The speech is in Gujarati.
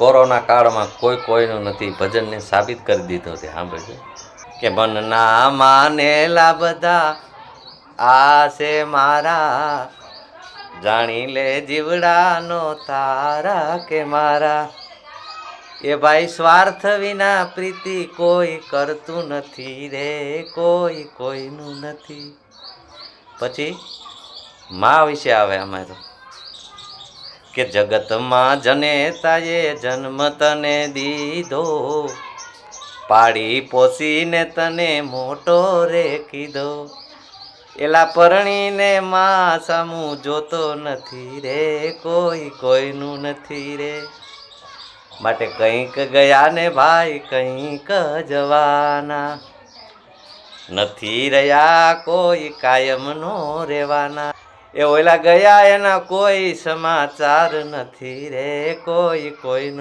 કોરોના કાળમાં કોઈ કોઈનું નથી ભજનને સાબિત કરી દીધો છે. સાંભળજો કે મનના માનેલા બધા આ છે મારા, જાણી લે જીવડાનો તારા કે મારા. એ ભાઈ સ્વાર્થ વિના પ્રીતિ કોઈ કરતું નથી રે, કોઈ કોઈનું નથી. પછી મા વિશે આવે આમાં તો કે જગતમાં જનેતાએ જન્મ તને દીધો, પાડી પોસીને તને મોટો રે કીધો. એલા પરણીને માં સામું જોતો નથી રે, કોઈ કોઈનું નથી રે. માટે કંઈક ગયા ને ભાઈ કંઈક જવાના, નથી રહ્યા કોઈ કાયમ નો રેવાના. એ ઓલા ગયા એના કોઈ સમાચાર નથી રે, કોઈ કોઈનું